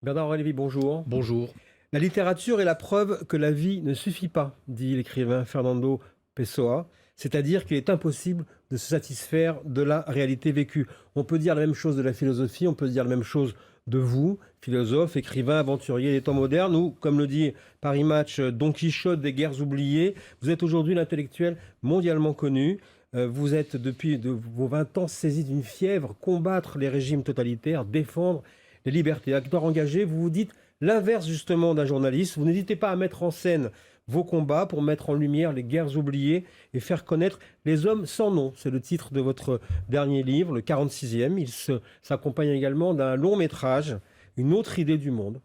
Bernard Lévy, bonjour. Bonjour. La littérature est la preuve que la vie ne suffit pas, dit l'écrivain Fernando Pessoa, c'est-à-dire qu'il est impossible de se satisfaire de la réalité vécue. On peut dire la même chose de la philosophie, on peut dire la même chose de vous, philosophe, écrivain, aventurier des temps modernes, ou, comme le dit Paris Match, Don Quichotte des guerres oubliées. Vous êtes aujourd'hui l'intellectuel mondialement connu. Vous êtes, depuis vos 20 ans, saisi d'une fièvre, combattre les régimes totalitaires, défendre les libertés. Acteur engagé, vous vous dites l'inverse justement d'un journaliste. Vous n'hésitez pas à mettre en scène vos combats pour mettre en lumière les guerres oubliées et faire connaître les hommes sans nom. C'est le titre de votre dernier livre, le 46e. Il s'accompagne également d'un long métrage, Une autre idée du monde.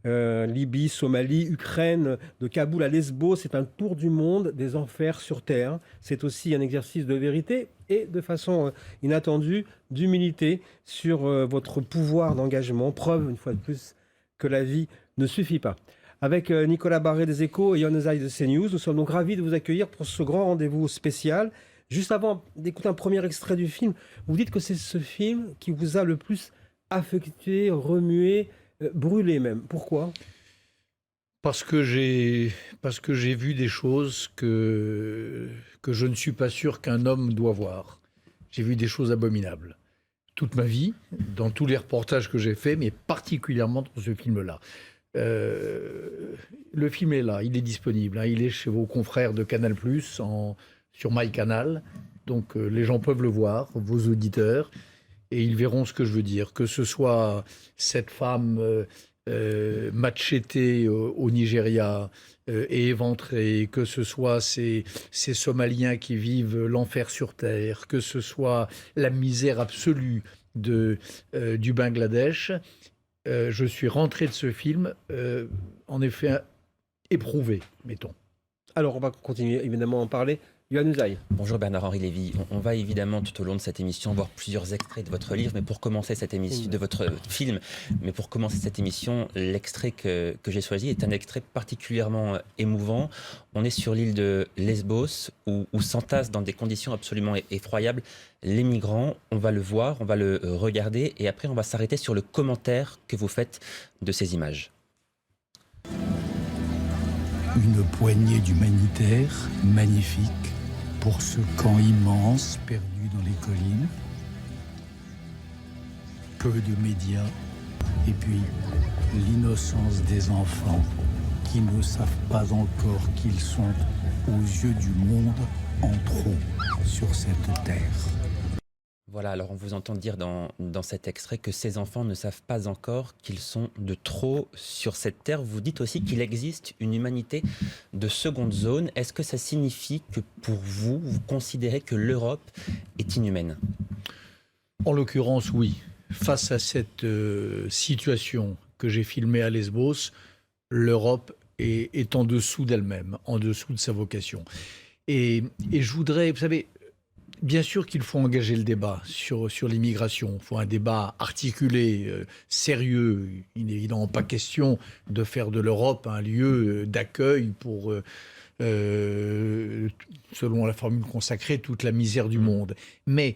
Libye, Somalie, Ukraine, de Kaboul à Lesbos, c'est un tour du monde des enfers sur Terre. C'est aussi un exercice de vérité et de façon inattendue d'humilité sur votre pouvoir d'engagement. Preuve, une fois de plus, que la vie ne suffit pas. Avec Nicolas Barré des Échos et Yann Ozaï de CNews, nous sommes donc ravis de vous accueillir pour ce grand rendez-vous spécial. Juste avant d'écouter un premier extrait du film, vous dites que c'est ce film qui vous a le plus affecté, remué, brûlé même. Pourquoi? Parce que j'ai vu des choses que je ne suis pas sûr qu'un homme doit voir. J'ai vu des choses abominables. Toute ma vie, dans tous les reportages que j'ai faits, mais particulièrement dans ce film-là. Le film est là, il est disponible, hein, il est chez vos confrères de Canal+, sur MyCanal. Donc les gens peuvent le voir, vos auditeurs, et ils verront ce que je veux dire. Que ce soit cette femme machetée au Nigeria et éventrée, que ce soit ces Somaliens qui vivent l'enfer sur terre, que ce soit la misère absolue du Bangladesh, je suis rentré de ce film, en effet, éprouvé, mettons. Alors, on va continuer évidemment à en parler. Yohann Usaï. Bonjour Bernard-Henri Lévy. On va évidemment tout au long de cette émission voir plusieurs extraits de votre livre, mais pour commencer cette émission, de votre film, mais pour commencer cette émission, l'extrait que j'ai choisi est un extrait particulièrement émouvant. On est sur l'île de Lesbos où s'entassent dans des conditions absolument effroyables les migrants. On va le voir, on va le regarder et après on va s'arrêter sur le commentaire que vous faites de ces images. Une poignée d'humanitaires magnifique pour ce camp immense perdu dans les collines. Peu de médias et puis l'innocence des enfants qui ne savent pas encore qu'ils sont aux yeux du monde en trop sur cette terre. Voilà, alors on vous entend dire dans cet extrait que ces enfants ne savent pas encore qu'ils sont de trop sur cette terre. Vous dites aussi qu'il existe une humanité de seconde zone. Est-ce que ça signifie que pour vous, vous considérez que l'Europe est inhumaine? En l'occurrence, oui. Face à cette situation que j'ai filmée à Lesbos, l'Europe est en dessous d'elle-même, en dessous de sa vocation. Et je voudrais, vous savez, bien sûr qu'il faut engager le débat sur l'immigration. Il faut un débat articulé, sérieux. Il n'est évidemment pas question de faire de l'Europe un lieu d'accueil pour, selon la formule consacrée, toute la misère du monde. Mais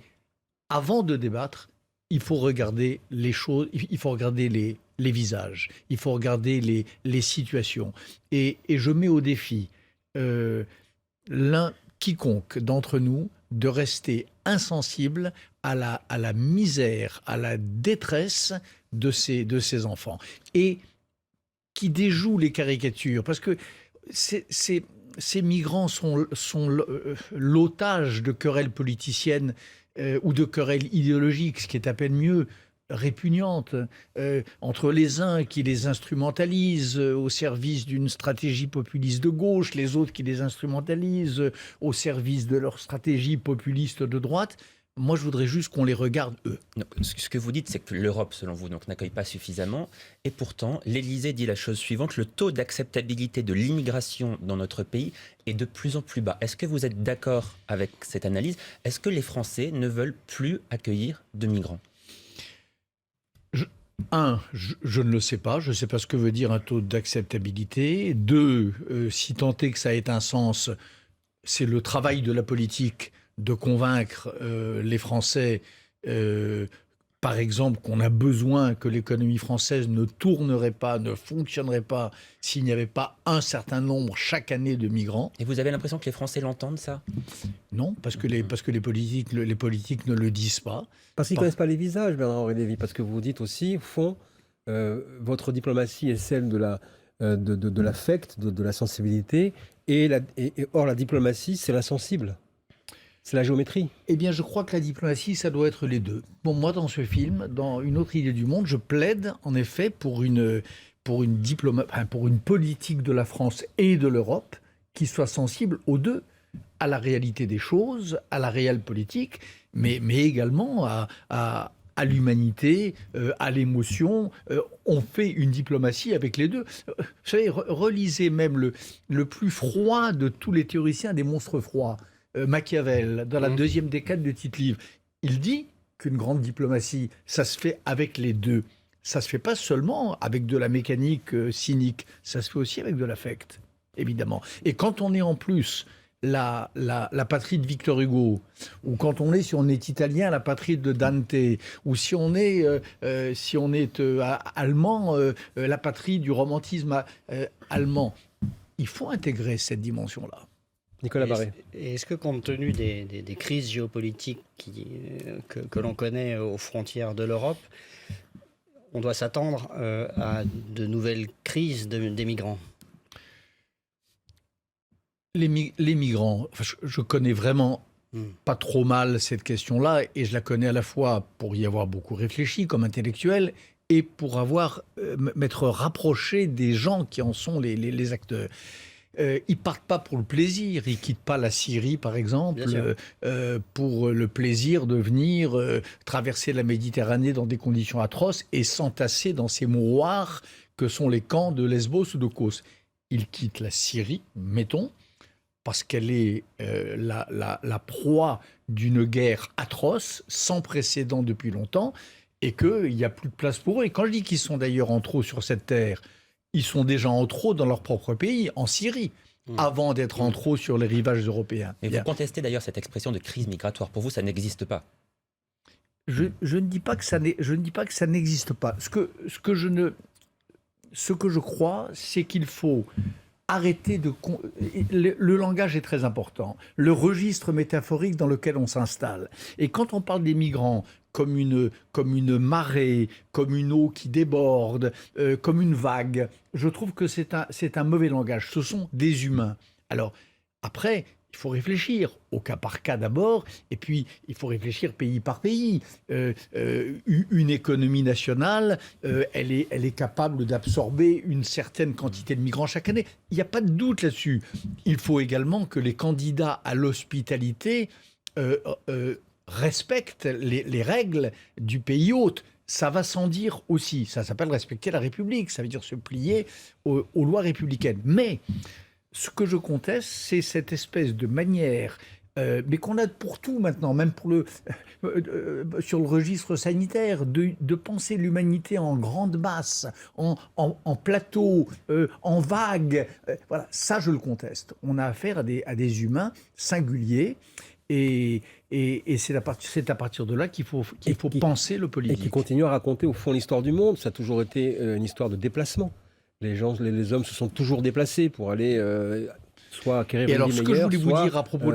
avant de débattre, il faut regarder les choses, il faut regarder les visages, il faut regarder les situations. Et je mets au défi quiconque d'entre nous de rester insensible à la misère, à la détresse de ces enfants. Et qui déjoue les caricatures, parce que ces migrants sont l'otage de querelles politiciennes ou de querelles idéologiques, ce qui est à peine mieux, répugnantes, entre les uns qui les instrumentalisent au service d'une stratégie populiste de gauche, les autres qui les instrumentalisent au service de leur stratégie populiste de droite. Moi, je voudrais juste qu'on les regarde, eux. Donc, ce que vous dites, c'est que l'Europe, selon vous, n'accueille pas suffisamment. Et pourtant, l'Élysée dit la chose suivante: le taux d'acceptabilité de l'immigration dans notre pays est de plus en plus bas. Est-ce que vous êtes d'accord avec cette analyse? Est-ce que les Français ne veulent plus accueillir de migrants? Je ne le sais pas. Je ne sais pas ce que veut dire un taux d'acceptabilité. Deux, si tant est que ça ait un sens, c'est le travail de la politique de convaincre les Français par exemple, qu'on a besoin, que l'économie française ne tournerait pas, ne fonctionnerait pas s'il n'y avait pas un certain nombre chaque année de migrants. Et vous avez l'impression que les Français l'entendent, ça? Non, parce que les politiques ne le disent pas. Parce qu'ils ne connaissent pas les visages, Bernard-Henri Lévy, parce que vous dites aussi, au fond, votre diplomatie est celle de l'affect, de la sensibilité, or la diplomatie, c'est l'insensible. C'est la géométrie. Eh bien, je crois que la diplomatie, ça doit être les deux. Bon, moi, dans ce film, dans Une autre idée du monde, je plaide, en effet, pour une politique de la France et de l'Europe qui soit sensible aux deux, à la réalité des choses, à la réelle politique, mais également à l'humanité, à l'émotion. On fait une diplomatie avec les deux. Vous savez, relisez même le plus froid de tous les théoriciens des monstres froids, Machiavel, dans la deuxième décade de Tite-Live. Il dit qu'une grande diplomatie, ça se fait avec les deux. Ça se fait pas seulement avec de la mécanique cynique, ça se fait aussi avec de l'affect, évidemment. Et quand on est en plus la patrie de Victor Hugo, ou quand on est, si on est italien, la patrie de Dante, ou si on est allemand, la patrie du romantisme allemand, il faut intégrer cette dimension-là. Nicolas Barré. Et est-ce que, compte tenu des crises géopolitiques que l'on connaît aux frontières de l'Europe, on doit s'attendre à de nouvelles crises des migrants? Les migrants, je connais vraiment pas trop mal cette question-là, et je la connais à la fois pour y avoir beaucoup réfléchi comme intellectuel, et pour m'être rapproché des gens qui en sont les acteurs. Ils partent pas pour le plaisir, ils quittent pas la Syrie par exemple pour le plaisir de venir traverser la Méditerranée dans des conditions atroces et s'entasser dans ces mouroirs que sont les camps de Lesbos ou de Kos. Ils quittent la Syrie, mettons, parce qu'elle est la proie d'une guerre atroce, sans précédent depuis longtemps, et qu'il n'y a plus de place pour eux. Et quand je dis qu'ils sont d'ailleurs en trop sur cette terre, ils sont déjà en trop dans leur propre pays, en Syrie, avant d'être en trop sur les rivages européens. Et vous contestez d'ailleurs cette expression de crise migratoire. Pour vous, ça n'existe pas. Je ne dis pas que ça n'existe pas. Ce que je crois, c'est qu'il faut arrêter de... Le langage est très important. Le registre métaphorique dans lequel on s'installe. Et quand on parle des migrants comme une marée, comme une eau qui déborde, comme une vague, je trouve que c'est un mauvais langage. Ce sont des humains. Alors, après, il faut réfléchir au cas par cas d'abord, et puis il faut réfléchir pays par pays. Une économie nationale, elle est capable d'absorber une certaine quantité de migrants chaque année. Il n'y a pas de doute là-dessus. Il faut également que les candidats à l'hospitalité respectent les règles du pays hôte. Ça va sans dire aussi. Ça s'appelle respecter la République. Ça veut dire se plier aux lois républicaines. Mais ce que je conteste, c'est cette espèce de manière, mais qu'on a pour tout maintenant, même sur le registre sanitaire, de penser l'humanité en grande masse, en plateau, en vague. Voilà, ça je le conteste. On a affaire à des humains singuliers. Et c'est à partir de là qu'il faut penser le politique. Et qui continue à raconter au fond l'histoire du monde. Ça a toujours été une histoire de déplacement. Les hommes se sont toujours déplacés pour aller soit acquérir une vie meilleure. Ce que je voulais vous dire à propos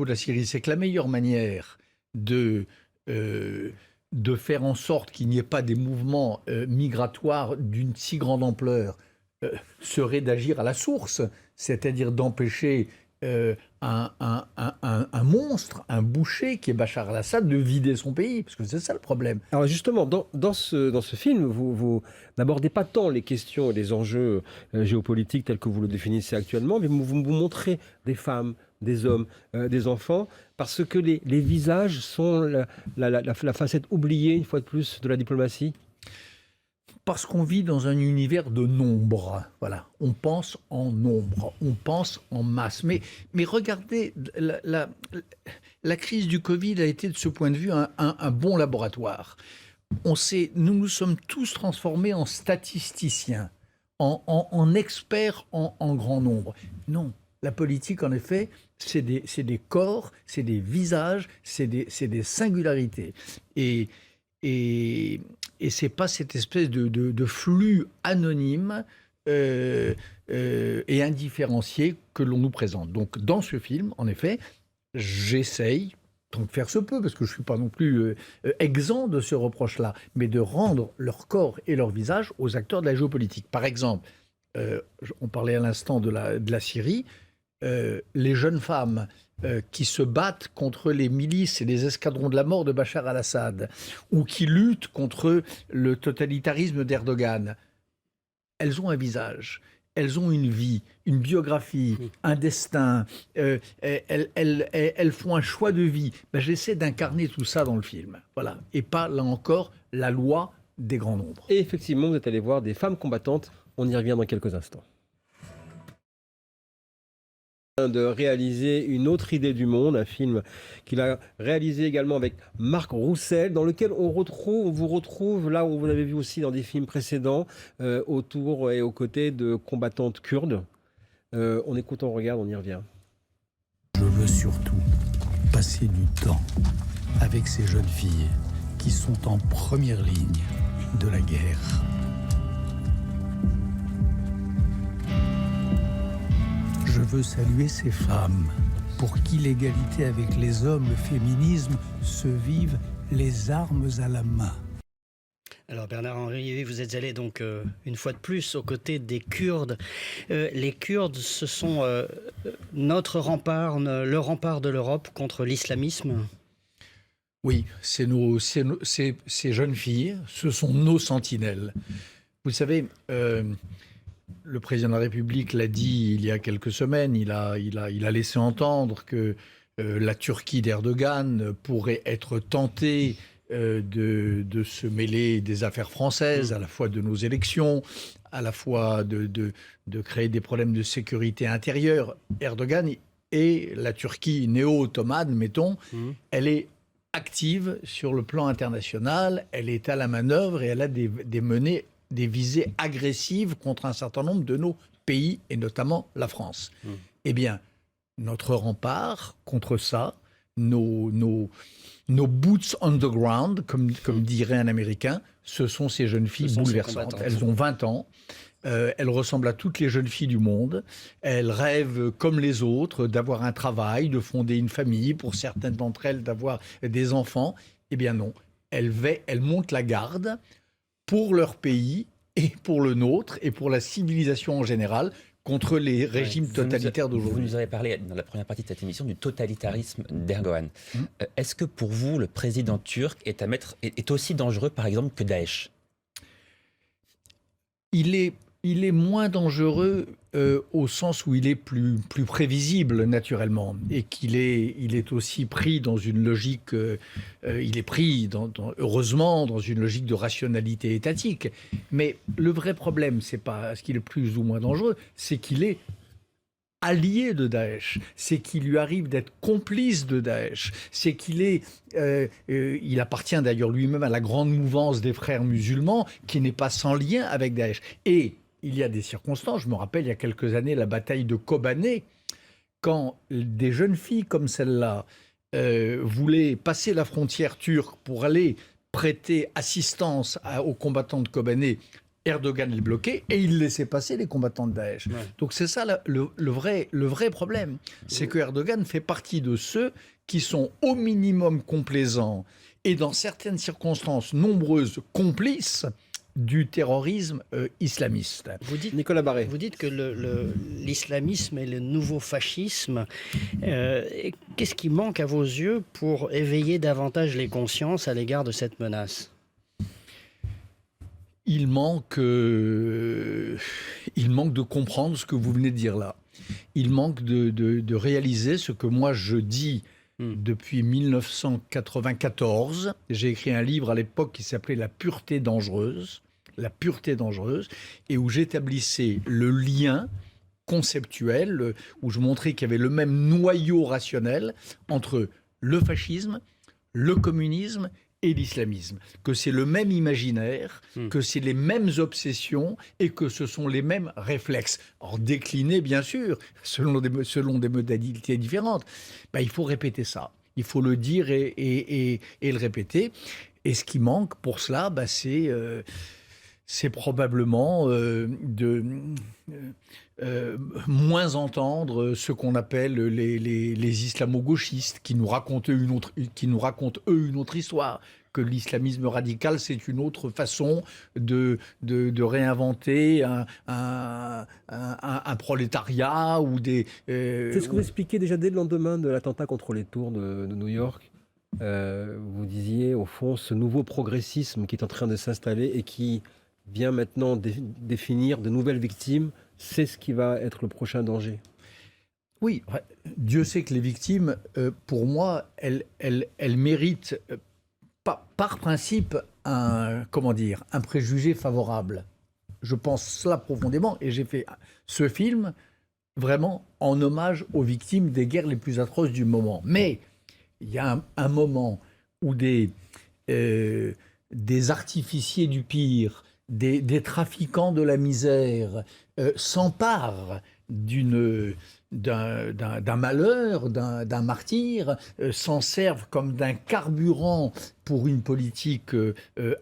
de la Syrie, c'est que la meilleure manière de faire en sorte qu'il n'y ait pas des mouvements migratoires d'une si grande ampleur serait d'agir à la source, c'est-à-dire d'empêcher un monstre, un boucher qui est Bachar al-Assad de vider son pays, parce que c'est ça le problème. Alors justement, dans ce film, vous n'abordez pas tant les questions et les enjeux géopolitiques tels que vous le définissez actuellement, mais vous montrez des femmes, des hommes, des enfants, parce que les visages sont la facette oubliée, une fois de plus, de la diplomatie. Parce qu'on vit dans un univers de nombre. Voilà. On pense en nombre, on pense en masse. Mais regardez, la crise du Covid a été de ce point de vue un bon laboratoire. Nous nous sommes tous transformés en statisticiens, en experts en grand nombre. Non, la politique, en effet, c'est des corps, c'est des visages, c'est des singularités. Et c'est pas cette espèce de flux anonyme et indifférencié que l'on nous présente. Donc dans ce film, en effet, j'essaye, tant que faire se peut, parce que je ne suis pas non plus exempt de ce reproche-là, mais de rendre leur corps et leur visage aux acteurs de la géopolitique. Par exemple, on parlait à l'instant de la Syrie, les jeunes femmes qui se battent contre les milices et les escadrons de la mort de Bachar al-Assad, ou qui luttent contre le totalitarisme d'Erdogan, elles ont un visage. Elles ont une vie, une biographie, un destin. Elles font un choix de vie. Ben, j'essaie d'incarner tout ça dans le film. Voilà. Et pas, là encore, la loi des grands nombres. Et effectivement, vous êtes allé voir des femmes combattantes. On y revient dans quelques instants. De réaliser Une autre idée du monde, un film qu'il a réalisé également avec Marc Roussel, dans lequel on vous retrouve, là où vous l'avez vu aussi dans des films précédents, autour et aux côtés de combattantes kurdes. On écoute, on regarde, on y revient. Je veux surtout passer du temps avec ces jeunes filles qui sont en première ligne de la guerre. Je veux saluer ces femmes pour qui l'égalité avec les hommes, le féminisme, se vivent les armes à la main. Alors Bernard-Henri, vous êtes allé donc une fois de plus aux côtés des Kurdes. Les Kurdes, ce sont notre rempart, le rempart de l'Europe contre l'islamisme. Oui, ces jeunes filles, ce sont nos sentinelles. Vous savez, le président de la République l'a dit il y a quelques semaines, il a laissé entendre que la Turquie d'Erdogan pourrait être tentée de se mêler des affaires françaises, à la fois de nos élections, à la fois de créer des problèmes de sécurité intérieure. Erdogan et la Turquie néo-ottomane, mettons, elle est active sur le plan international, elle est à la manœuvre et elle a des visées agressives contre un certain nombre de nos pays, et notamment la France. Eh bien, notre rempart contre ça, nos boots on the ground, comme dirait un Américain, ce sont ces jeunes filles bouleversantes. Elles ont 20 ans. Elles ressemblent à toutes les jeunes filles du monde. Elles rêvent, comme les autres, d'avoir un travail, de fonder une famille, pour certaines d'entre elles, d'avoir des enfants. Eh bien non, elles montent la garde pour leur pays et pour le nôtre et pour la civilisation en général contre les régimes totalitaires d'aujourd'hui. Vous nous avez parlé dans la première partie de cette émission du totalitarisme d'Erdogan. Est-ce que pour vous, le président turc est aussi dangereux, par exemple, que Daesh ? Il est moins dangereux au sens où il est plus prévisible naturellement, et qu'il est aussi pris dans une logique, il est pris heureusement dans une logique de rationalité étatique. Mais le vrai problème, c'est pas ce qu'il est plus ou moins dangereux, c'est qu'il est allié de Daesh, c'est qu'il lui arrive d'être complice de Daesh, c'est qu'il il appartient d'ailleurs lui-même à la grande mouvance des frères musulmans qui n'est pas sans lien avec Daesh. Et il y a des circonstances, je me rappelle il y a quelques années la bataille de Kobané, quand des jeunes filles comme celle-là voulaient passer la frontière turque pour aller prêter assistance aux combattants de Kobané. Erdogan les bloquait et il laissait passer les combattants de Daesh. Ouais. Donc c'est ça le vrai problème. C'est que Erdogan fait partie de ceux qui sont au minimum complaisants et dans certaines circonstances nombreuses complices du terrorisme islamiste. Nicolas Barré. Vous dites que l'islamisme est le nouveau fascisme. Qu'est-ce qui manque à vos yeux pour éveiller davantage les consciences à l'égard de cette menace ? Il manque de comprendre ce que vous venez de dire là. Il manque de réaliser ce que moi je dis depuis 1994. J'ai écrit un livre à l'époque qui s'appelait La pureté dangereuse, et où j'établissais le lien conceptuel, où je montrais qu'il y avait le même noyau rationnel entre le fascisme, le communisme et l'islamisme, que c'est le même imaginaire, que c'est les mêmes obsessions et que ce sont les mêmes réflexes. Or, déclinés, bien sûr, selon des modalités différentes. Ben, il faut répéter ça. Il faut le dire et le répéter. Et ce qui manque pour cela, ben, c'est probablement moins entendre ce qu'on appelle les islamo-gauchistes qui nous racontent eux une autre histoire, que l'islamisme radical c'est une autre façon de réinventer un prolétariat ou des... C'est ce que vous expliquiez déjà dès le lendemain de l'attentat contre les tours de New York. Vous disiez au fond ce nouveau progressisme qui est en train de s'installer et qui vient maintenant définir de nouvelles victimes, c'est ce qui va être le prochain danger. Oui, Dieu sait que les victimes, pour moi, elles méritent par principe un préjugé favorable. Je pense cela profondément et j'ai fait ce film vraiment en hommage aux victimes des guerres les plus atroces du moment. Mais il y a un moment où des artificiers du pire, des trafiquants de la misère s'emparent d'un malheur, d'un martyr, s'en servent comme d'un carburant pour une politique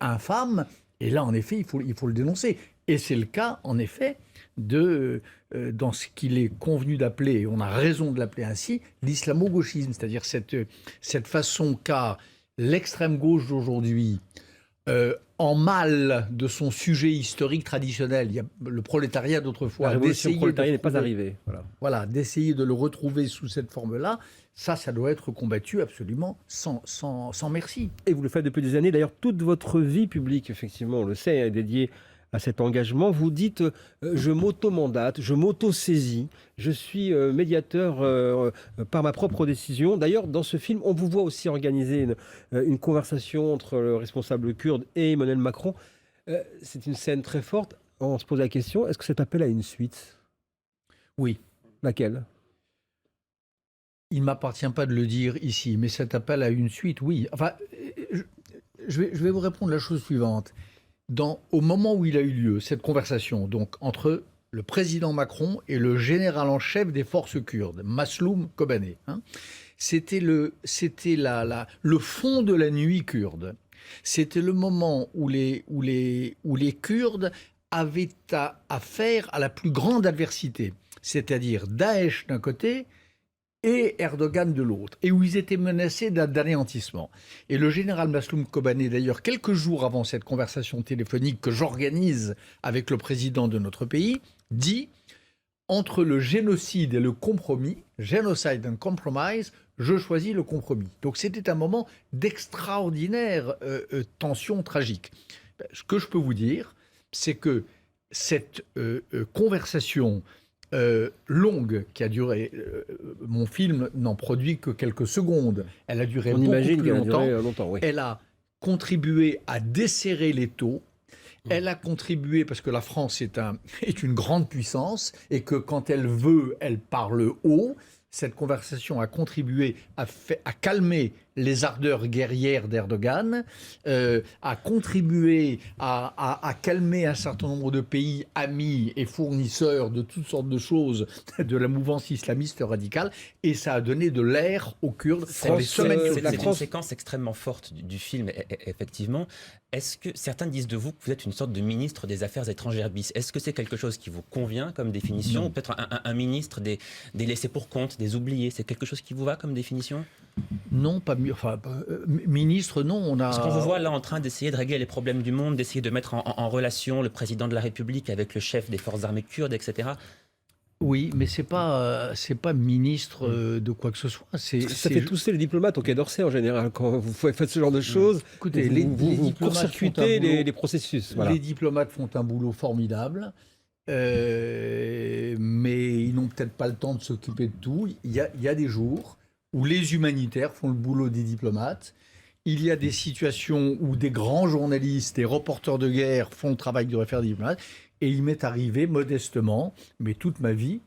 infâme. Et là, en effet, il faut le dénoncer. Et c'est le cas, en effet, dans ce qu'il est convenu d'appeler, et on a raison de l'appeler ainsi, l'islamo-gauchisme, c'est-à-dire cette façon qu'a l'extrême gauche d'aujourd'hui, en mal de son sujet historique traditionnel, il y a le prolétariat d'autrefois. La révolution prolétarienne n'est pas arrivée. Voilà, d'essayer de le retrouver sous cette forme-là, ça doit être combattu absolument sans merci. Et vous le faites depuis des années. D'ailleurs, toute votre vie publique, effectivement, on le sait, est dédiée à cet engagement. Vous dites je m'auto-mandate, je m'auto-saisis, je suis médiateur par ma propre décision. D'ailleurs, dans ce film, on vous voit aussi organiser une conversation entre le responsable kurde et Emmanuel Macron. C'est une scène très forte. On se pose la question, est-ce que cet appel a une suite? Oui. Laquelle? Il ne m'appartient pas de le dire ici, mais cet appel a une suite, oui. Enfin, je vais vous répondre la chose suivante. Au moment où il a eu lieu, cette conversation donc, entre le président Macron et le général en chef des forces kurdes, Masloum Kobané, c'était le fond de la nuit kurde. C'était le moment où les Kurdes avaient affaire à la plus grande adversité, c'est-à-dire Daesh d'un côté et Erdogan de l'autre, et où ils étaient menacés d'anéantissement. Et le général Masloum Kobané, d'ailleurs, quelques jours avant cette conversation téléphonique que j'organise avec le président de notre pays, dit « Entre le génocide et le compromis, genocide and compromise, je choisis le compromis ». Donc c'était un moment d'extraordinaire tension tragique. Ce que je peux vous dire, c'est que cette conversation longue qui a duré, mon film n'en produit que quelques secondes, elle a duré beaucoup plus longtemps, oui. Elle a contribué à desserrer les taux, elle a contribué parce que la France est une grande puissance et que quand elle veut, elle parle haut. Cette conversation a contribué à calmer les ardeurs guerrières d'Erdogan, a contribué à calmer un certain nombre de pays amis et fournisseurs de toutes sortes de choses de la mouvance islamiste radicale, et ça a donné de l'air aux Kurdes. C'est une séquence extrêmement forte du film, effectivement. Est-ce que certains disent de vous que vous êtes une sorte de ministre des Affaires étrangères bis? Est-ce que c'est quelque chose qui vous convient comme définition? Ou peut-être un ministre des laissés pour compte, des oubliés? C'est quelque chose qui vous va comme définition? Non, pas mieux. Enfin, ministre, non. Parce qu'on vous voit là en train d'essayer de régler les problèmes du monde, d'essayer de mettre en relation le président de la République avec le chef des forces armées kurdes, etc. Oui, mais c'est pas ministre de quoi que ce soit. Ça fait tousser les diplomates au Quai d'Orsay en général quand vous faites ce genre de choses. Écoutez, vous court-circuitez les processus. Voilà. Les diplomates font un boulot formidable, mais ils n'ont peut-être pas le temps de s'occuper de tout. Il y a des jours où les humanitaires font le boulot des diplomates. Il y a des situations où des grands journalistes et reporters de guerre font le travail de référent diplomate. Et il m'est arrivé modestement, mais toute ma vie,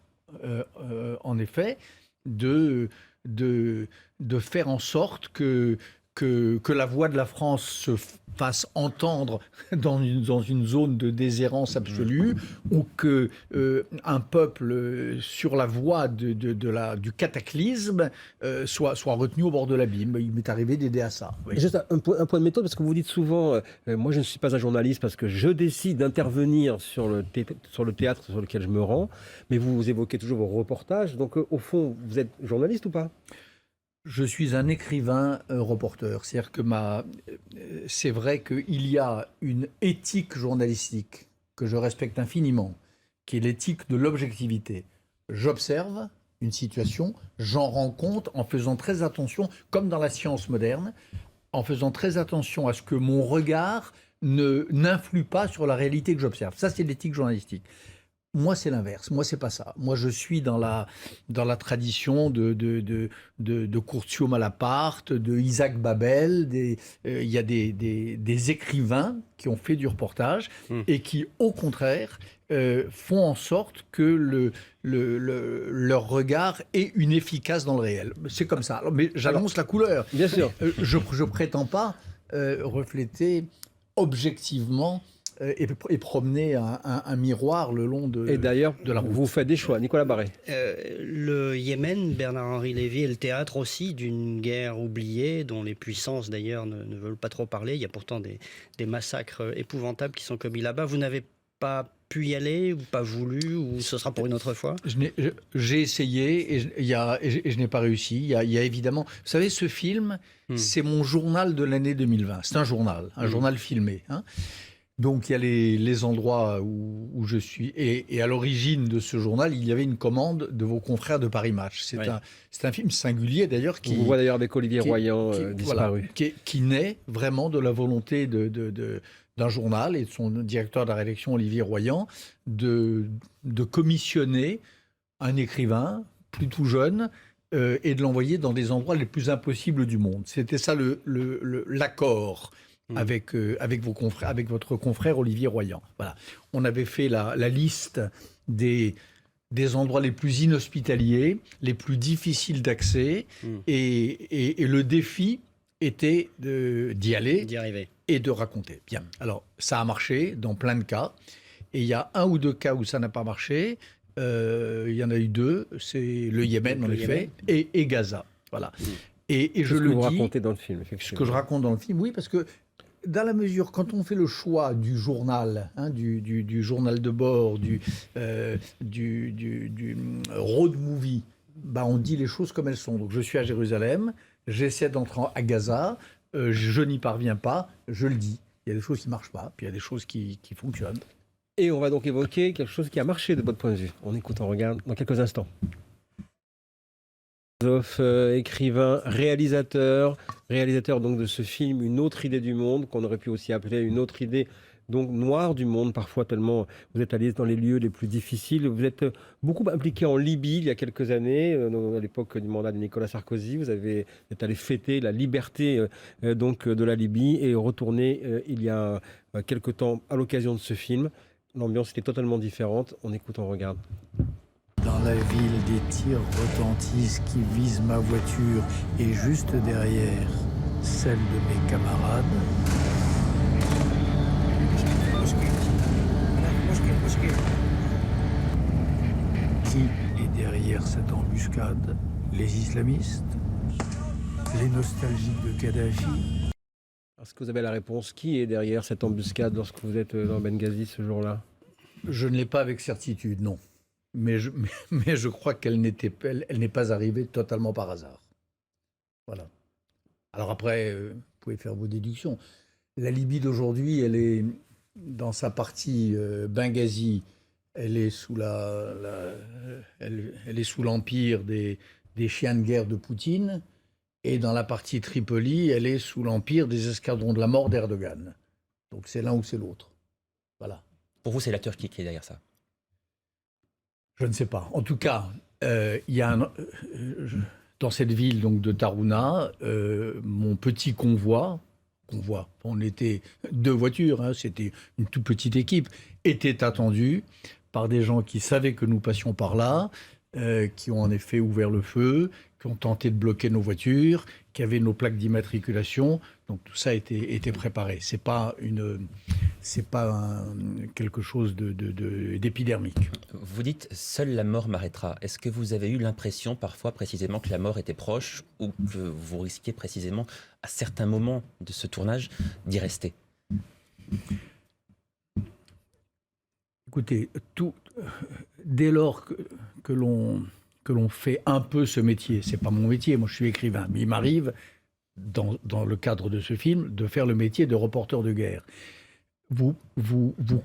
en effet, de faire en sorte que que la voix de la France se fasse entendre dans une zone de déshérence absolue, ou que un peuple sur la voie du cataclysme soit retenu au bord de l'abîme. Il m'est arrivé d'aider à ça. Oui. Juste un point de méthode, parce que vous dites souvent, moi je ne suis pas un journaliste parce que je décide d'intervenir sur le théâtre sur lequel je me rends, mais vous évoquez toujours vos reportages, donc au fond, vous êtes journaliste ou pas? Je suis un écrivain reporter. C'est-à-dire que c'est vrai qu'il y a une éthique journalistique que je respecte infiniment, qui est l'éthique de l'objectivité. J'observe une situation, j'en rends compte en faisant très attention, comme dans la science moderne, en faisant très attention à ce que mon regard n'influe pas sur la réalité que j'observe. Ça, c'est l'éthique journalistique. Moi, c'est l'inverse. Moi, c'est pas ça. Moi, je suis dans la tradition de Curzio Malaparte, de Isaac Babel. Il y a des écrivains qui ont fait du reportage et qui, au contraire, font en sorte que leur regard ait une efficace dans le réel. C'est comme ça. Mais j'annonce la couleur. Bien sûr. Je prétends pas refléter objectivement et promener un miroir le long de Et d'ailleurs, de la route. vous faites des choix. Nicolas Barré. Le Yémen, Bernard-Henri Lévy, est le théâtre aussi d'une guerre oubliée, dont les puissances d'ailleurs ne veulent pas trop parler. Il y a pourtant des massacres épouvantables qui sont commis là-bas. Vous n'avez pas pu y aller, ou pas voulu, ou ce sera pour une autre fois? J'ai essayé et je n'ai pas réussi. Il y a évidemment... Vous savez, ce film, c'est mon journal de l'année 2020. C'est un journal filmé. Hein. Donc il y a les endroits où je suis. Et à l'origine de ce journal, il y avait une commande de vos confrères de Paris Match. C'est un film singulier d'ailleurs. On vous voit d'ailleurs avec Olivier Royan disparu. Voilà, qui naît vraiment de la volonté d'un journal et de son directeur de la rédaction, Olivier Royan, de commissionner un écrivain plutôt jeune et de l'envoyer dans des endroits les plus impossibles du monde. C'était ça l'accord avec votre confrère Olivier Royan. Voilà. On avait fait la liste des endroits les plus inhospitaliers, les plus difficiles d'accès, et le défi était d'y aller, d'y arriver et de raconter. Bien. Alors, ça a marché dans plein de cas, et il y a un ou deux cas où ça n'a pas marché. Il y en a eu deux, c'est le Yémen en effet, et Gaza. Voilà. Et je le dis. Ce que vous racontez dans le film, effectivement. Ce que je raconte dans le film, oui, parce que dans la mesure, quand on fait le choix du journal, hein, du journal de bord, du road movie, bah on dit les choses comme elles sont. Donc je suis à Jérusalem, j'essaie d'entrer à Gaza, je n'y parviens pas, je le dis. Il y a des choses qui ne marchent pas, puis il y a des choses qui fonctionnent. Et on va donc évoquer quelque chose qui a marché de votre point de vue. On écoute, on regarde dans quelques instants. Écrivain, réalisateur donc de ce film Une autre idée du monde, qu'on aurait pu aussi appeler Une autre idée donc noire du monde, parfois tellement vous êtes allé dans les lieux les plus difficiles. Vous êtes beaucoup impliqué en Libye il y a quelques années, à l'époque du mandat de Nicolas Sarkozy. Vous êtes allé fêter la liberté donc de la Libye et retourné il y a quelques temps à l'occasion de ce film. L'ambiance était totalement différente. On écoute, on regarde. Dans la ville, des tirs retentissent qui visent ma voiture et juste derrière, celle de mes camarades. Qui est derrière cette embuscade? Les islamistes? Les nostalgiques de Kadhafi? Est-ce que vous avez la réponse? Qui est derrière cette embuscade lorsque vous êtes dans Benghazi ce jour-là? Je ne l'ai pas avec certitude, non. Mais je crois qu'elle n'est pas arrivée totalement par hasard. Voilà. Alors après, vous pouvez faire vos déductions. La Libye d'aujourd'hui, elle est dans sa partie Benghazi, elle est sous elle est sous l'empire des chiens de guerre de Poutine, et dans la partie Tripoli, elle est sous l'empire des escadrons de la mort d'Erdogan. Donc c'est l'un ou c'est l'autre. Voilà. Pour vous, c'est la Turquie qui est derrière ça? Je ne sais pas. En tout cas, il y a dans cette ville donc, de Tarhouna, mon petit convoi, on était 2 voitures, hein, c'était une toute petite équipe, était attendu par des gens qui savaient que nous passions par là, qui ont en effet ouvert le feu, qui ont tenté de bloquer nos voitures, qui avait nos plaques d'immatriculation. Donc tout ça était préparé. C'est pas quelque chose d'épidermique. Vous dites « seule la mort m'arrêtera ». Est-ce que vous avez eu l'impression parfois précisément que la mort était proche ou que vous risquiez précisément à certains moments de ce tournage d'y rester ? Écoutez, dès lors que l'on fait un peu ce métier, c'est pas mon métier, moi je suis écrivain, mais il m'arrive, dans le cadre de ce film, de faire le métier de reporter de guerre. Vous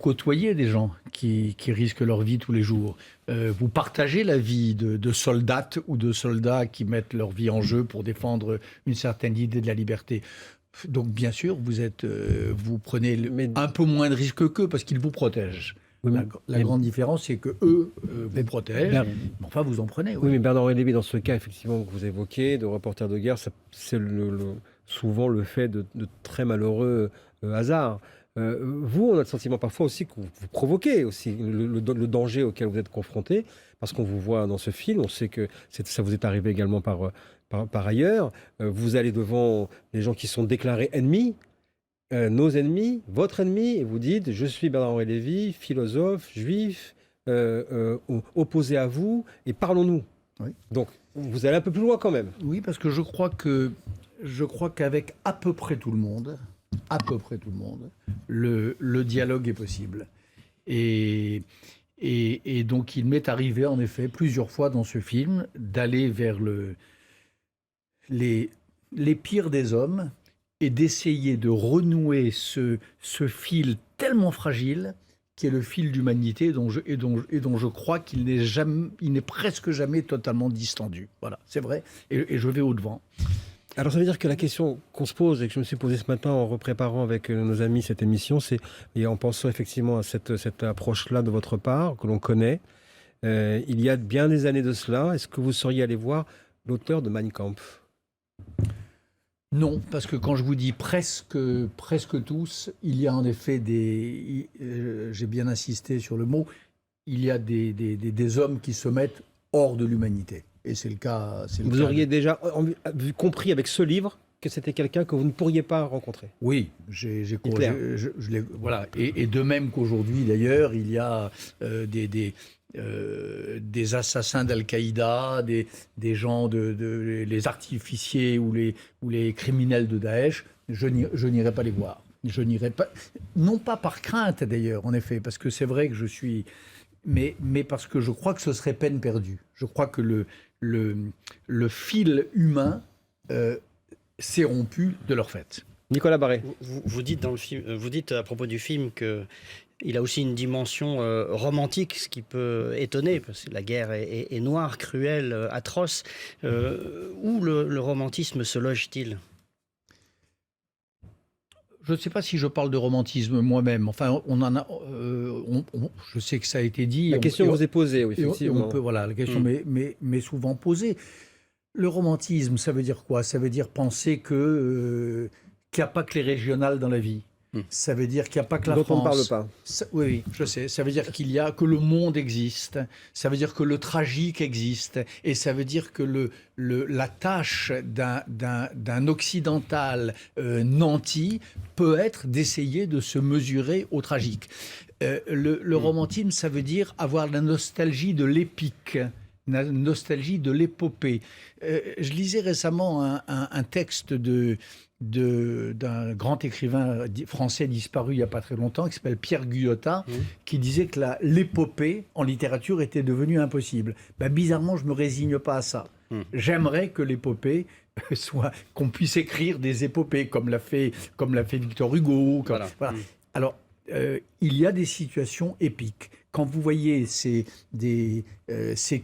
côtoyez des gens qui risquent leur vie tous les jours. Vous partagez la vie de soldates ou de soldats qui mettent leur vie en jeu pour défendre une certaine idée de la liberté. Donc bien sûr, vous prenez un peu moins de risques qu'eux parce qu'ils vous protègent. Oui, La grande différence, c'est que eux vous protègent, mais enfin vous en prenez. Oui, mais Bernard Lévy, dans ce cas effectivement que vous évoquez, de reporter de guerre, c'est souvent le fait de très malheureux hasards. Vous, on a le sentiment parfois aussi que vous provoquez aussi le danger auquel vous êtes confronté, parce qu'on vous voit dans ce film, on sait que ça vous est arrivé également par ailleurs. Vous allez devant des gens qui sont déclarés ennemis, nos ennemis, votre ennemi, et vous dites « Je suis Bernard-Henri Lévy, philosophe, juif, opposé à vous, et parlons-nous. » Oui. Donc, vous allez un peu plus loin quand même. Oui, parce que je crois qu'avec à peu près tout le monde, le dialogue est possible. Et donc, il m'est arrivé, en effet, plusieurs fois dans ce film, d'aller vers les pires des hommes, et d'essayer de renouer ce fil tellement fragile qui est le fil d'humanité et dont je crois qu'il n'est presque jamais totalement distendu. Voilà, c'est vrai, et je vais au-devant. Alors ça veut dire que la question qu'on se pose et que je me suis posée ce matin en repréparant avec nos amis cette émission, et en pensant effectivement à cette approche-là de votre part, que l'on connaît, il y a bien des années de cela, est-ce que vous seriez allé voir l'auteur de Mein Kampf ? Non, parce que quand je vous dis presque tous, il y a en effet j'ai bien insisté sur le mot, il y a des hommes qui se mettent hors de l'humanité. Et c'est le cas. Vous auriez déjà compris avec ce livre que c'était quelqu'un que vous ne pourriez pas rencontrer. Oui, voilà. Et de même qu'aujourd'hui, d'ailleurs, il y a des assassins d'Al-Qaïda, des gens, les artificiers ou les criminels de Daesh, je n'irai pas les voir. Je n'irai pas, non pas par crainte d'ailleurs, en effet, parce que c'est vrai que je suis, mais parce que je crois que ce serait peine perdue. Je crois que le fil humain s'est rompu de leur fait. Nicolas Barré. Vous dites dans le film, vous dites à propos du film que il a aussi une dimension romantique, ce qui peut étonner, parce que la guerre est noire, cruelle, atroce. Où le romantisme se loge-t-il ? Je ne sais pas si je parle de romantisme moi-même. Enfin, je sais que ça a été dit. La question vous est posée, oui, effectivement. Voilà, la question m'est souvent posée. Le romantisme, ça veut dire quoi ? Ça veut dire penser qu'il n'y a pas que les régionales dans la vie. Ça veut dire qu'il n'y a pas que la France. Dont on ne parle pas. Oui, je sais. Ça veut dire que le monde existe. Ça veut dire que le tragique existe. Et ça veut dire que la tâche d'un occidental nanti peut être d'essayer de se mesurer au tragique. Le romantisme, ça veut dire avoir la nostalgie de l'épique, la nostalgie de l'épopée. Je lisais récemment un texte d'un grand écrivain français disparu il n'y a pas très longtemps, qui s'appelle Pierre Guyota, qui disait que l'épopée en littérature était devenue impossible. Bizarrement, je ne me résigne pas à ça. J'aimerais que l'épopée soit, qu'on puisse écrire des épopées, comme l'a fait Victor Hugo. Voilà. Alors, il y a des situations épiques. Quand vous voyez ces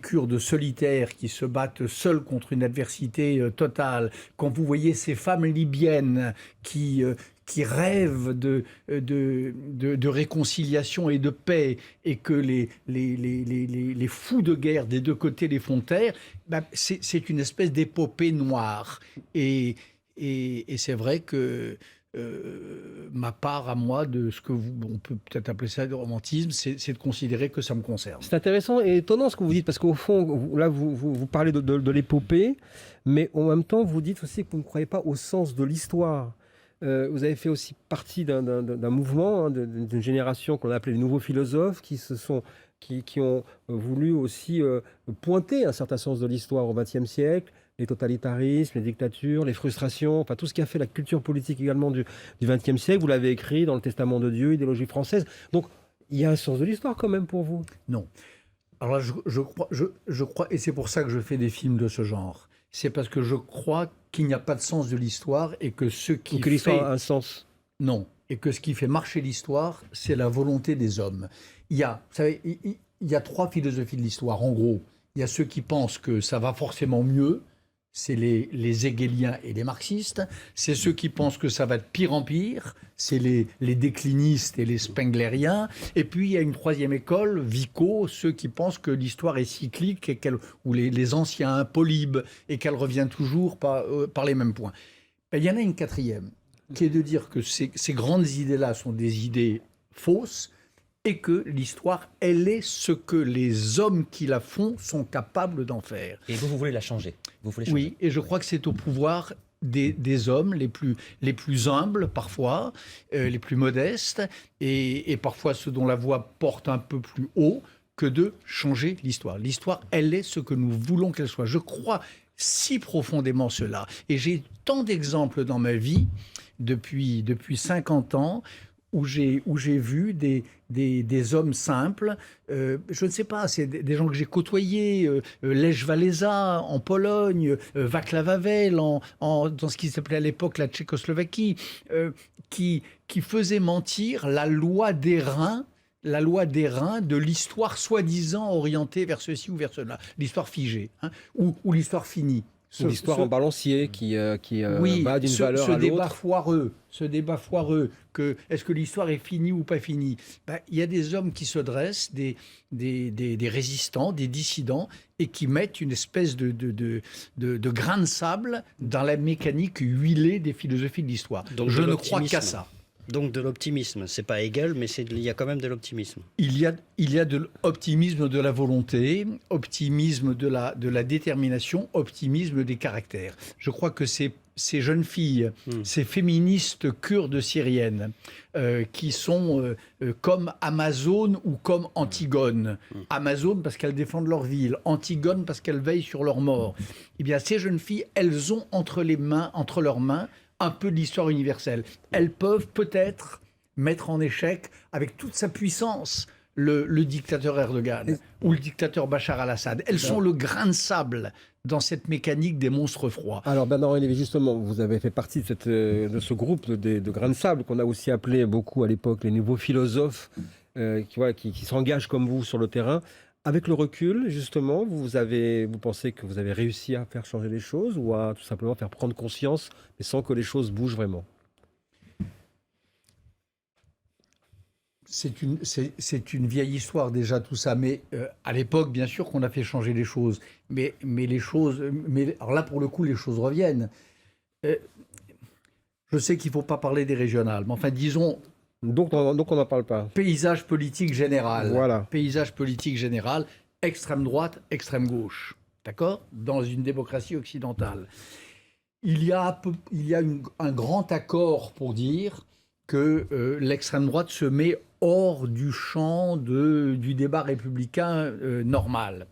Kurdes solitaires qui se battent seuls contre une adversité totale, quand vous voyez ces femmes libyennes qui rêvent de réconciliation et de paix, et que les fous de guerre des deux côtés les font taire, c'est une espèce d'épopée noire. Et c'est vrai que ma part à moi de ce que on peut peut-être appeler ça de romantisme, c'est de considérer que ça me concerne. C'est intéressant et étonnant ce que vous dites, parce qu'au fond, là, vous parlez de l'épopée, mais en même temps, vous dites aussi que vous ne croyez pas au sens de l'histoire. Vous avez fait aussi partie d'un mouvement, hein, d'une génération qu'on a appelé les nouveaux philosophes, qui ont voulu aussi pointer un certain sens de l'histoire au XXe siècle, les totalitarismes, les dictatures, les frustrations, enfin tout ce qui a fait la culture politique également du XXe siècle. Vous l'avez écrit dans le Testament de Dieu, idéologie française. Donc, il y a un sens de l'histoire quand même pour vous. Non. Alors là, je crois, et c'est pour ça que je fais des films de ce genre. C'est parce que je crois qu'il n'y a pas de sens de l'histoire et que ce qui que l'histoire a un sens. Non. Et que ce qui fait marcher l'histoire, c'est la volonté des hommes. Vous savez, il y a 3 philosophies de l'histoire, en gros. Il y a ceux qui pensent que ça va forcément mieux, c'est les hegéliens et les marxistes. C'est ceux qui pensent que ça va de pire en pire, c'est les déclinistes et les spenglériens. Et puis il y a une 3e école, Vico, ceux qui pensent que l'histoire est cyclique, et ou les anciens, Polybe, et qu'elle revient toujours par les mêmes points. Ben, il y en a une 4e, qui est de dire que ces grandes idées-là sont des idées fausses, et que l'histoire, elle est ce que les hommes qui la font sont capables d'en faire. Et vous voulez la changer. Vous voulez changer. Oui, et je crois que c'est au pouvoir des hommes les plus humbles parfois, les plus modestes, et parfois ceux dont la voix porte un peu plus haut, que de changer l'histoire. L'histoire, elle est ce que nous voulons qu'elle soit. Je crois si profondément cela. Et j'ai tant d'exemples dans ma vie, depuis 50 ans, où j'ai vu des hommes simples, je ne sais pas, c'est des gens que j'ai côtoyés, Lech Walesa en Pologne, Václav Havel dans ce qui s'appelait à l'époque la Tchécoslovaquie, qui faisaient mentir la loi des reins de l'histoire soi-disant orientée vers ceci ou vers cela, l'histoire figée, hein, ou l'histoire finie. L'histoire en balancier qui oui, va d'une valeur à l'autre. Ce débat foireux, est-ce que l'histoire est finie ou pas finie? Ben, il y a des hommes qui se dressent, des résistants, des dissidents, et qui mettent une espèce de grain de sable dans la mécanique huilée des philosophies de l'histoire. Donc je ne crois qu'à ça. Donc de l'optimisme. C'est pas Hegel, mais il y a quand même de l'optimisme. Il y a de l'optimisme de la volonté, optimisme de la détermination, optimisme des caractères. Je crois que ces jeunes filles, ces féministes kurdes syriennes, qui sont comme Amazone ou comme Antigone. Amazone parce qu'elles défendent leur ville, Antigone parce qu'elles veillent sur leurs morts. Eh bien, ces jeunes filles, elles ont entre leurs mains, un peu de l'histoire universelle. Elles peuvent peut-être mettre en échec, avec toute sa puissance, le dictateur Erdogan ou le dictateur Bachar al-Assad. Elles sont le grain de sable dans cette mécanique des monstres froids. Alors Bernard Lévy, justement, vous avez fait partie de ce groupe de grains de sable qu'on a aussi appelé beaucoup à l'époque les nouveaux philosophes qui s'engagent comme vous sur le terrain. Avec le recul, justement, vous pensez que vous avez réussi à faire changer les choses ou à tout simplement faire prendre conscience, mais sans que les choses bougent vraiment? C'est une vieille histoire déjà tout ça, mais à l'époque, bien sûr qu'on a fait changer les choses. Mais alors là, pour le coup, les choses reviennent. Je sais qu'il ne faut pas parler des régionales, mais enfin, disons... Donc on n'en parle pas. Paysage politique général. Voilà. Paysage politique général, extrême droite, extrême gauche. D'accord? Dans une démocratie occidentale. Il y a un grand accord pour dire que l'extrême droite se met hors du champ du débat républicain normal.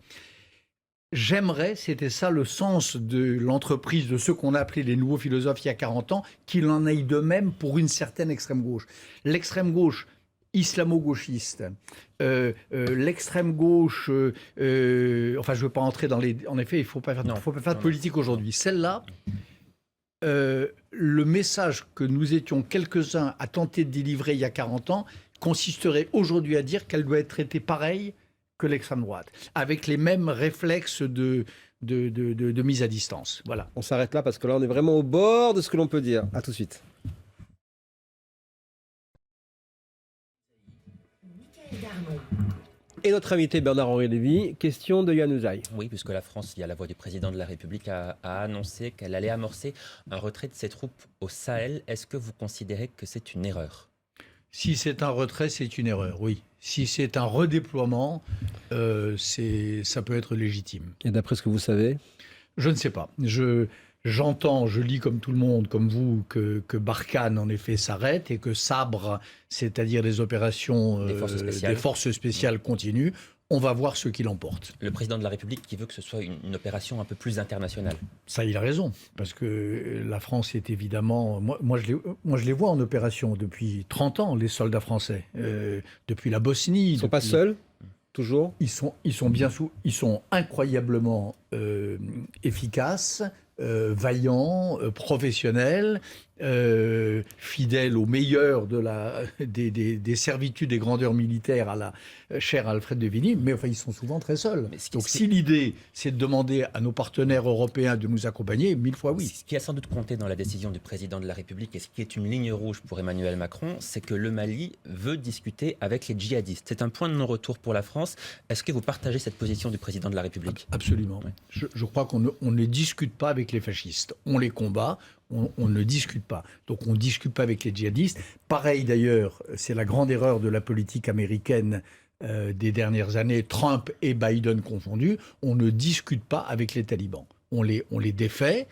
J'aimerais, c'était ça le sens de l'entreprise de ceux qu'on a appelés les nouveaux philosophes il y a 40 ans, qu'il en aille de même pour une certaine extrême gauche. L'extrême gauche islamo-gauchiste, l'extrême gauche, enfin je ne veux pas entrer dans les... En effet, il ne faut pas faire de politique aujourd'hui. Celle-là, le message que nous étions quelques-uns à tenter de délivrer il y a 40 ans consisterait aujourd'hui à dire qu'elle doit être traitée pareil que l'extrême droite, avec les mêmes réflexes de mise à distance. Voilà. On s'arrête là parce que là, on est vraiment au bord de ce que l'on peut dire. À tout de suite. Et notre invité Bernard-Henri Lévy, question de Yann Usaï. Oui, puisque la France, via la voix du président de la République, a annoncé qu'elle allait amorcer un retrait de ses troupes au Sahel. Est-ce que vous considérez que c'est une erreur ? Si c'est un retrait, c'est une erreur, oui. Si c'est un redéploiement, ça peut être légitime. Et d'après ce que vous savez? Je ne sais pas. J'entends, je lis comme tout le monde, comme vous, que Barkhane, en effet, s'arrête et que Sabre, c'est-à-dire les opérations des forces spéciales continuent. On va voir ce qu'il emporte. Le président de la République qui veut que ce soit une opération un peu plus internationale. Ça, il a raison, parce que la France est évidemment... Moi, je les vois en opération depuis 30 ans, les soldats français. Depuis la Bosnie... Ils ne sont pas seuls, toujours? Ils sont incroyablement efficaces, vaillants, professionnels, fidèles au meilleur des servitudes et grandeurs militaires à la chère Alfred de Vigny, mais enfin ils sont souvent très seuls. Donc si l'idée c'est de demander à nos partenaires européens de nous accompagner, 1000 fois oui. Ce qui a sans doute compté dans la décision du président de la République et ce qui est une ligne rouge pour Emmanuel Macron, c'est que le Mali veut discuter avec les djihadistes. C'est un point de non-retour pour la France. Est-ce que vous partagez cette position du président de la République ? Absolument. Ouais. Je crois qu'on ne discute pas avec les fascistes. On les combat. On ne discute pas. Donc on ne discute pas avec les djihadistes. Pareil d'ailleurs, c'est la grande erreur de la politique américaine des dernières années, Trump et Biden confondus. On ne discute pas avec les talibans. On les défait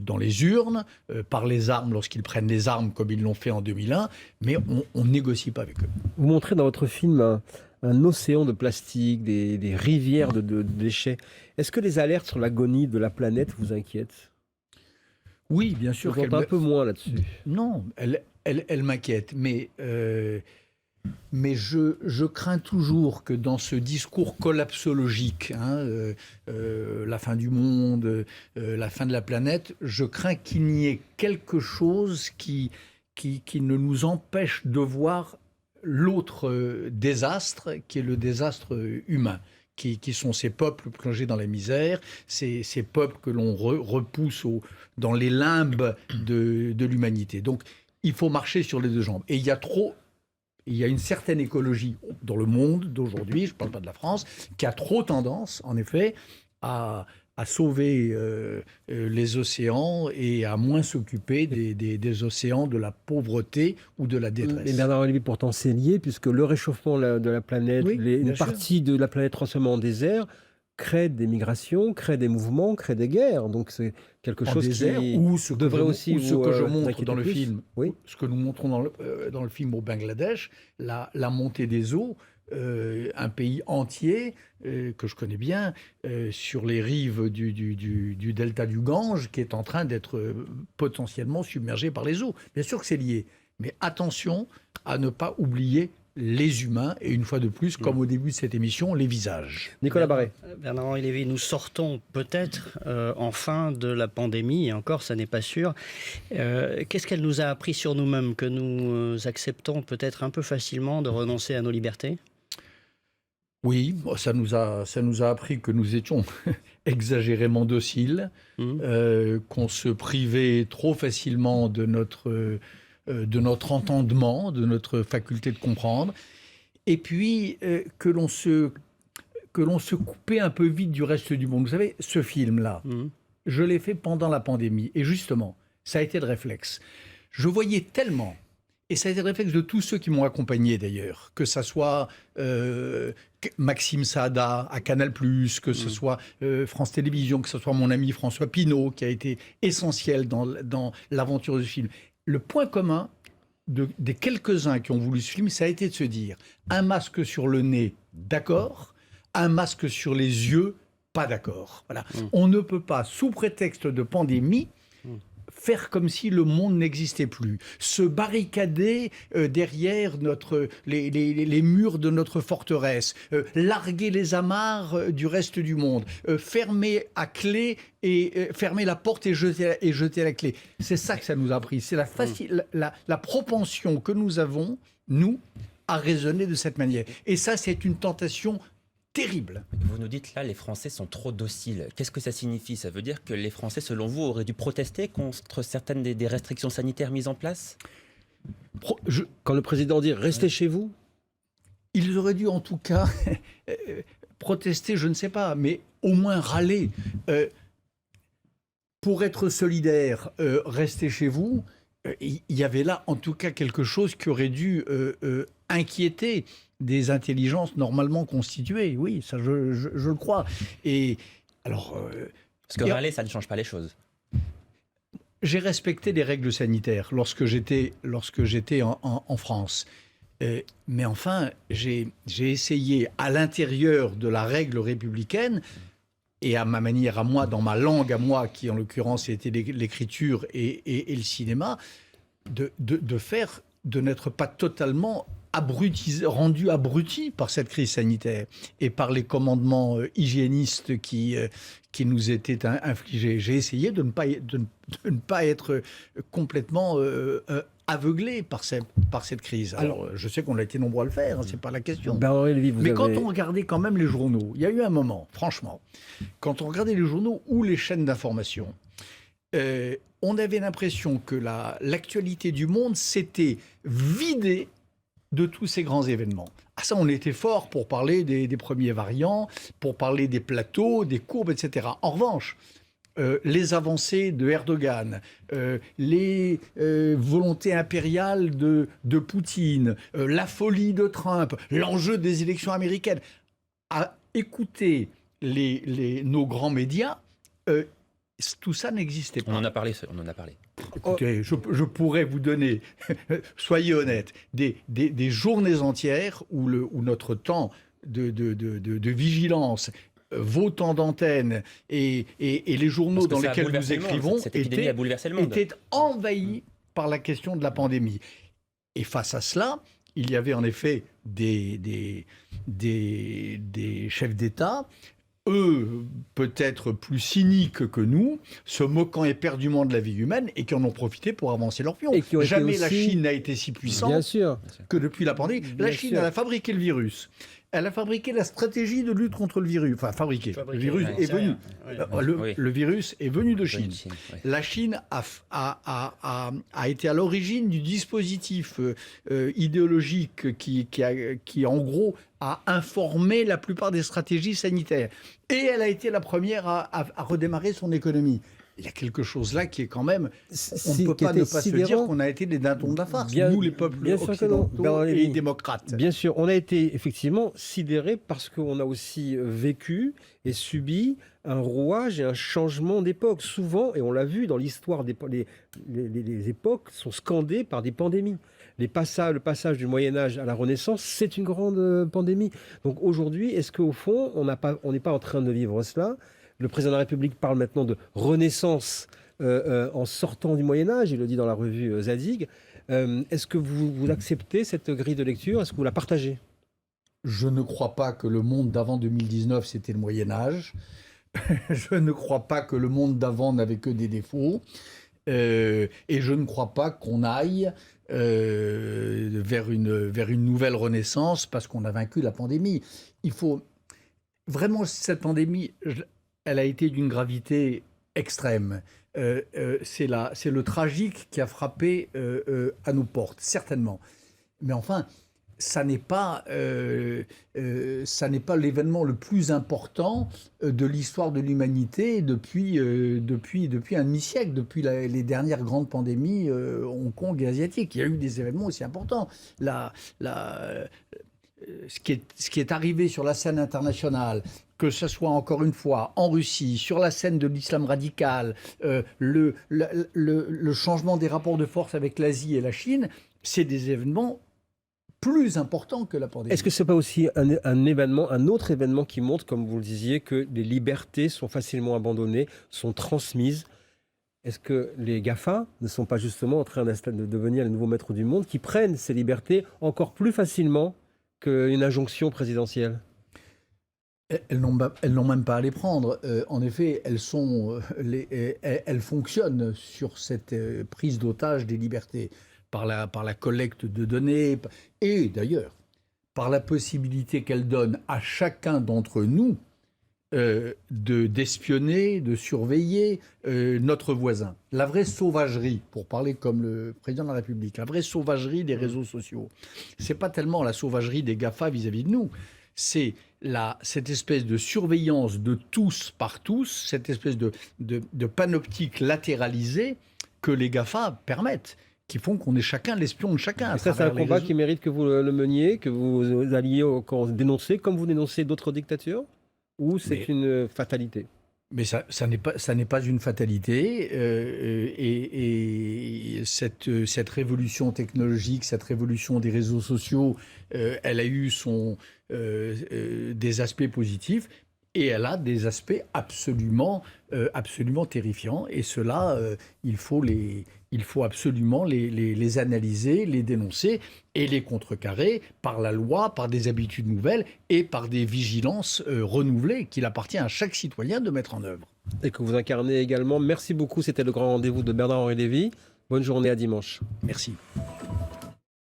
dans les urnes, par les armes lorsqu'ils prennent les armes comme ils l'ont fait en 2001, mais on ne négocie pas avec eux. Vous montrez dans votre film un océan de plastique, des rivières de déchets. Est-ce que les alertes sur l'agonie de la planète vous inquiètent ? Oui, bien sûr. Je un peu moins là-dessus. Non, elle m'inquiète, mais je crains toujours que dans ce discours collapsologique, la fin du monde, la fin de la planète, je crains qu'il n'y ait quelque chose qui ne nous empêche de voir l'autre désastre, qui est le désastre humain. Qui sont ces peuples plongés dans la misère, ces peuples que l'on repousse dans les limbes de l'humanité. Donc, il faut marcher sur les deux jambes. Et il y a une certaine écologie dans le monde d'aujourd'hui, je ne parle pas de la France, qui a trop tendance, en effet, à sauver les océans et à moins s'occuper des océans, de la pauvreté ou de la détresse. Mais Bernard Lévy, pourtant, c'est lié, puisque le réchauffement de la planète, une partie de la planète transformée en désert, crée des migrations, crée des mouvements, crée des guerres. Donc c'est quelque chose qui devrait aussi vous ce que je montre dans le plus. film, oui. Ce que nous montrons dans le film au Bangladesh, la montée des eaux, un pays entier que je connais bien, sur les rives du delta du Gange, qui est en train d'être potentiellement submergé par les eaux. Bien sûr que c'est lié, mais attention à ne pas oublier les humains, et une fois de plus, comme au début de cette émission, les visages. Nicolas Barré. Bernard-Henri Lévy, nous sortons peut-être enfin de la pandémie, et encore, ça n'est pas sûr. Qu'est-ce qu'elle nous a appris sur nous-mêmes, que nous acceptons peut-être un peu facilement de renoncer à nos libertés ? Oui, ça nous a appris que nous étions exagérément dociles, qu'on se privait trop facilement de notre entendement, de notre faculté de comprendre, et puis que l'on se coupait un peu vite du reste du monde. Vous savez, ce film-là, je l'ai fait pendant la pandémie, et justement, ça a été le réflexe. Je voyais tellement... Et ça a été le réflexe de tous ceux qui m'ont accompagné d'ailleurs, que ça soit Maxime Saada à Canal+, que ce soit France Télévisions, que ce soit mon ami François Pinault, qui a été essentiel dans l'aventure du film. Le point commun des quelques-uns qui ont voulu ce film, ça a été de se dire, un masque sur le nez, d'accord, un masque sur les yeux, pas d'accord. Voilà. On ne peut pas, sous prétexte de pandémie, faire comme si le monde n'existait plus, se barricader derrière les murs de notre forteresse, larguer les amarres du reste du monde, fermer à clé et fermer la porte et jeter la clé. C'est ça que ça nous a appris. C'est la propension que nous avons, nous, à raisonner de cette manière. Et ça, c'est une tentation terrible. Vous nous dites là, les Français sont trop dociles. Qu'est-ce que ça signifie ? Ça veut dire que les Français, selon vous, auraient dû protester contre certaines des restrictions sanitaires mises en place ? Quand le président dit « restez chez vous », Ils auraient dû en tout cas protester, je ne sais pas, mais au moins râler. Pour être solidaire, restez chez vous. Il y avait là en tout cas quelque chose qui aurait dû inquiéter des intelligences normalement constituées. Oui, ça je le crois. Et alors... Parce que râler, ça ne change pas les choses. J'ai respecté les règles sanitaires lorsque j'étais en France. Mais enfin, j'ai essayé à l'intérieur de la règle républicaine et à ma manière à moi, dans ma langue à moi, qui en l'occurrence était l'écriture et le cinéma, de n'être pas totalement rendu abruti par cette crise sanitaire et par les commandements hygiénistes qui nous étaient infligés. J'ai essayé de ne pas être complètement aveuglé par cette crise. Alors, je sais qu'on a été nombreux à le faire, c'est pas la question. Mais quand on regardait quand même les journaux, il y a eu un moment, franchement, quand on regardait les journaux ou les chaînes d'information, on avait l'impression que l'actualité du monde s'était vidée de tous ces grands événements. Ah ça, on était fort pour parler des premiers variants, pour parler des plateaux, des courbes, etc. En revanche, les avancées de Erdogan, les volontés impériales de Poutine, la folie de Trump, l'enjeu des élections américaines, à écouter nos grands médias, tout ça n'existait pas. On en a parlé. Écoutez, je pourrais vous donner, soyez honnête, des journées entières où notre temps de vigilance, vos temps d'antenne et les journaux dans lesquels nous écrivons étaient envahis par la question de la pandémie. Et face à cela, il y avait en effet des chefs d'État, eux, peut-être plus cyniques que nous, se moquant éperdument de la vie humaine et qui en ont profité pour avancer leur pion. Jamais la Chine n'a été si puissante que depuis la pandémie. La Chine, elle a fabriqué le virus. Elle a fabriqué la stratégie de lutte contre le virus. Enfin, fabriqué. Le virus est venu. Le virus est venu de Chine. La Chine a été à l'origine du dispositif idéologique qui, en gros, a informé la plupart des stratégies sanitaires. Et elle a été la première à redémarrer son économie. Il y a quelque chose là qui est quand même... On ne peut pas ne pas se dire qu'on a été des dindons de la farce, nous les peuples occidentaux et démocrates. Bien sûr, on a été effectivement sidérés parce qu'on a aussi vécu et subi un rouage et un changement d'époque. Souvent, et on l'a vu dans l'histoire, les époques sont scandées par des pandémies. Le passage du Moyen-Âge à la Renaissance, c'est une grande pandémie. Donc aujourd'hui, est-ce qu'au fond, on n'est pas en train de vivre cela ? Le président de la République parle maintenant de renaissance en sortant du Moyen-Âge, il le dit dans la revue Zadig. Est-ce que vous acceptez cette grille de lecture ? Est-ce que vous la partagez ? Je ne crois pas que le monde d'avant 2019, c'était le Moyen-Âge. Je ne crois pas que le monde d'avant n'avait que des défauts. Et je ne crois pas qu'on aille vers une nouvelle renaissance parce qu'on a vaincu la pandémie. Il faut... Vraiment, cette pandémie... Elle a été d'une gravité extrême. C'est le tragique qui a frappé à nos portes, certainement. Mais enfin, ça n'est pas l'événement le plus important de l'histoire de l'humanité depuis un demi-siècle, depuis les dernières grandes pandémies Hong Kong et asiatiques. Il y a eu des événements aussi importants. Ce qui est arrivé sur la scène internationale, que ce soit encore une fois en Russie, sur la scène de l'islam radical, le changement des rapports de force avec l'Asie et la Chine, c'est des événements plus importants que la pandémie. Est-ce que ce n'est pas aussi un autre événement qui montre, comme vous le disiez, que les libertés sont facilement abandonnées, sont transmises ? Est-ce que les GAFA ne sont pas justement en train de devenir les nouveaux maîtres du monde, qui prennent ces libertés encore plus facilement qu'une injonction présidentielle ? Elles n'ont même pas à les prendre. En effet, elles fonctionnent sur cette prise d'otage des libertés par la collecte de données et d'ailleurs par la possibilité qu'elles donnent à chacun d'entre nous d'espionner, de surveiller notre voisin. La vraie sauvagerie, pour parler comme le président de la République, la vraie sauvagerie des réseaux sociaux, c'est pas tellement la sauvagerie des GAFA vis-à-vis de nous, c'est cette espèce de surveillance de tous par tous, cette espèce de panoptique latéralisée que les GAFA permettent, qui font qu'on est chacun l'espion de chacun. Et ça, c'est un combat qui mérite que vous le meniez, que vous alliez dénoncer, comme vous dénoncez d'autres dictatures, ou c'est une fatalité? Mais ça n'est pas une fatalité. Et cette révolution technologique, cette révolution des réseaux sociaux, elle a eu des aspects positifs. Et elle a des aspects absolument terrifiants. Et cela, il faut absolument les analyser, les dénoncer et les contrecarrer par la loi, par des habitudes nouvelles et par des vigilances renouvelées qu'il appartient à chaque citoyen de mettre en œuvre. Et que vous incarnez également. Merci beaucoup. C'était le grand rendez-vous de Bernard-Henri Lévy. Bonne journée, à dimanche. Merci.